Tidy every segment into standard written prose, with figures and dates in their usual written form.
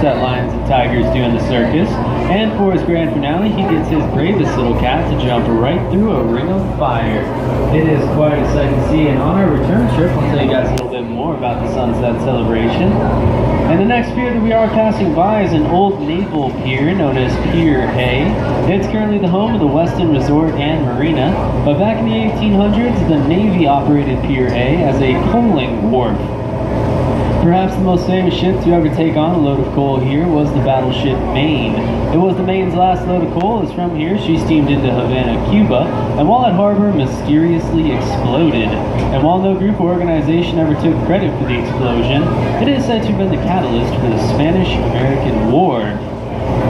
set lions and tigers doing the circus. And for his grand finale, he gets his bravest little cat to jump right through a ring of fire. It is quite a sight to see, and on our return trip, I'll tell you guys a little bit more about the sunset celebration. And the next pier that we are passing by is an old naval pier known as Pier A. It's currently the home of the Westin Resort and Marina, but back in the 1800s, the Navy operated Pier A as a coaling wharf. Perhaps the most famous ship to ever take on a load of coal here was the battleship Maine. It was the Maine's last load of coal, as from here she steamed into Havana, Cuba, and while at harbor mysteriously exploded. And while no group or organization ever took credit for the explosion, it is said to have been the catalyst for the Spanish-American War.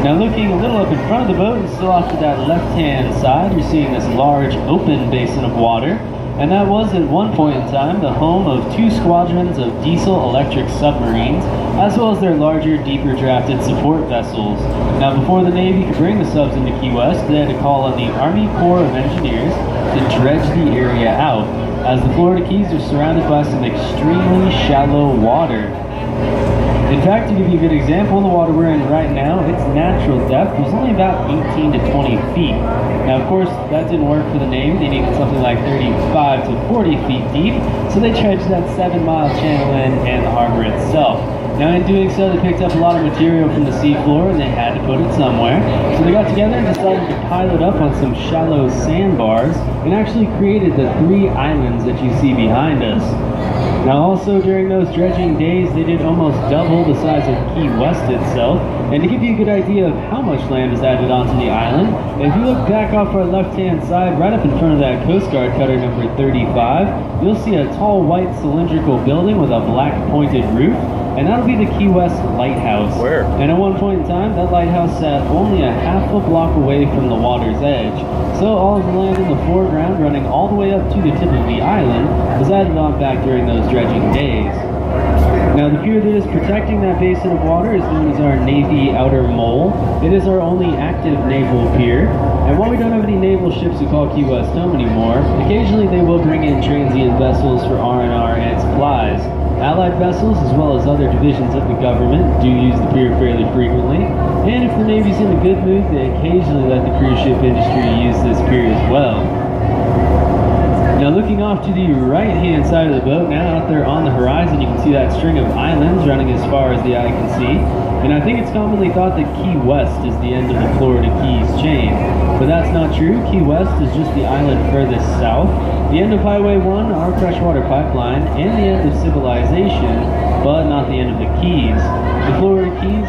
Now looking a little up in front of the boat and still off to that left-hand side, you're seeing this large open basin of water. And that was at one point in time the home of 2 squadrons of diesel-electric submarines, as well as their larger, deeper drafted support vessels. Now before the Navy could bring the subs into Key West, they had to call on the Army Corps of Engineers to dredge the area out, as the Florida Keys are surrounded by some extremely shallow water. In fact, to give you a good example, the water we're in right now, its natural depth was only about 18 to 20 feet. Now, of course, that didn't work for the Navy. They needed something like 35 to 40 feet deep, so they dredged that 7-mile channel in and the harbor itself. Now, in doing so, they picked up a lot of material from the seafloor, and they had to put it somewhere. So they got together and decided to pile it up on some shallow sandbars, and actually created the 3 islands that you see behind us. Now also during those dredging days, they did almost double the size of Key West itself. And to give you a good idea of how much land is added onto the island, if you look back off our left-hand side, right up in front of that Coast Guard cutter number 35, you'll see a tall white cylindrical building with a black pointed roof. And that'll be the Key West Lighthouse. Where? And at one point in time, that lighthouse sat only a half a block away from the water's edge. So all of the land in the foreground, running all the way up to the tip of the island, was added on back during those dredging days. Now the pier that is protecting that basin of water is known as our Navy Outer Mole. It is our only active naval pier. And while we don't have any naval ships who call Key West home anymore, occasionally they will bring in transient vessels for R&R and supplies. Allied vessels, as well as other divisions of the government, do use the pier fairly frequently, and if the Navy's in a good mood, they occasionally let the cruise ship industry use this pier as well. Now looking off to the right-hand side of the boat, now out there on the horizon, you can see that string of islands running as far as the eye can see, and I think it's commonly thought that Key West is the end of the Florida Keys chain, but that's not true. Key West is just the island furthest south, the end of Highway 1, our freshwater pipeline, and the end of civilization, but not the end of the Keys. The Florida Keys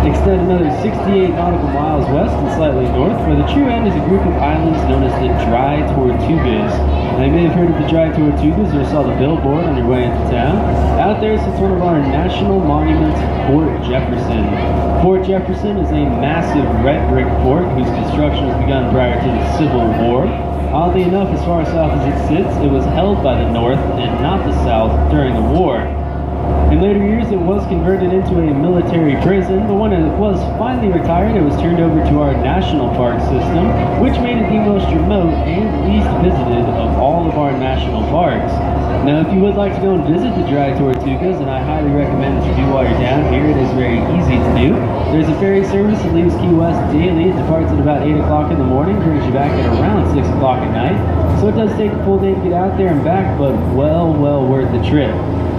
extend another 68 nautical miles west and slightly north, where the true end is a group of islands known as the Dry Tortugas. Now you may have heard of the Dry Tortugas or saw the billboard on your way into town. Out there sits one of our national monuments, Fort Jefferson. Fort Jefferson is a massive red brick fort whose construction was begun prior to the Civil War. Oddly enough, as far south as it sits, it was held by the North and not the South during the war. In later years, it was converted into a military prison, but when it was finally retired, it was turned over to our national park system, which made it the most remote and least visited of all of our national parks. Now, if you would like to go and visit the Dry Tortugas, and I highly recommend that you do while you're down here, it is very easy to do. There's a ferry service that leaves Key West daily. It departs at about 8 o'clock in the morning, brings you back at around 6 o'clock at night. So it does take a full day to get out there and back, but well worth the trip.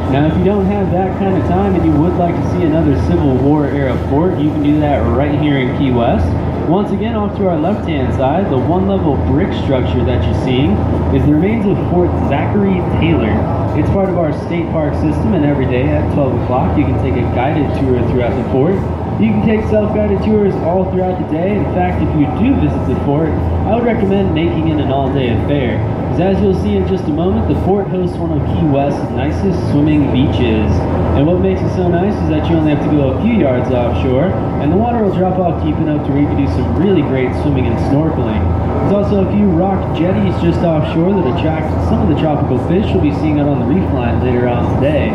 Now, if you don't have that kind of time and you would like to see another Civil War era fort, you can do that right here in Key West. Once again, off to our left-hand side, the one-level brick structure that you're seeing is the remains of Fort Zachary Taylor. It's part of our state park system, and every day at 12 o'clock you can take a guided tour throughout the fort. You can take self-guided tours all throughout the day. In fact, if you do visit the fort, I would recommend making it an all-day affair. As you'll see in just a moment, the fort hosts one of Key West's nicest swimming beaches. And what makes it so nice is that you only have to go a few yards offshore, and the water will drop off deep enough to where you can do some really great swimming and snorkeling. There's also a few rock jetties just offshore that attract some of the tropical fish you'll be seeing out on the reef line later on today.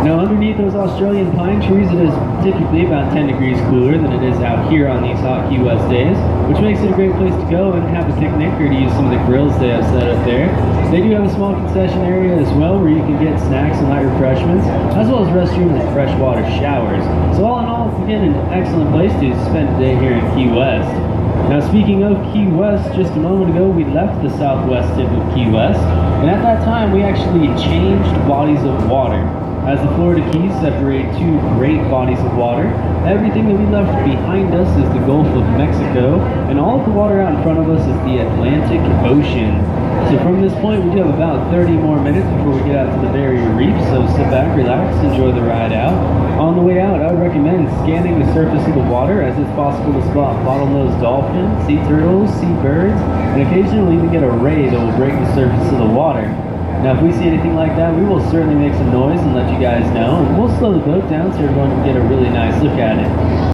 Now underneath those Australian pine trees, it is typically about 10 degrees cooler than it is out here on these hot Key West days, which makes it a great place to go and have a picnic or to use some of the grills they have set up there. They do have a small concession area as well where you can get snacks and light refreshments, as well as restrooms and freshwater showers. So all in all, again, an excellent place to spend a day here in Key West. Now speaking of Key West, just a moment ago we left the southwest tip of Key West, and at that time we actually changed bodies of water. As the Florida Keys separate two great bodies of water, everything that we left behind us is the Gulf of Mexico, and all of the water out in front of us is the Atlantic Ocean. So from this point, we do have about 30 more minutes before we get out to the barrier reef, so sit back, relax, enjoy the ride out. On the way out, I would recommend scanning the surface of the water, as it's possible to spot bottlenose dolphins, sea turtles, sea birds, and occasionally even get a ray that will break the surface of the water. Now if we see anything like that, we will certainly make some noise and let you guys know, and we'll slow the boat down so everyone can get a really nice look at it.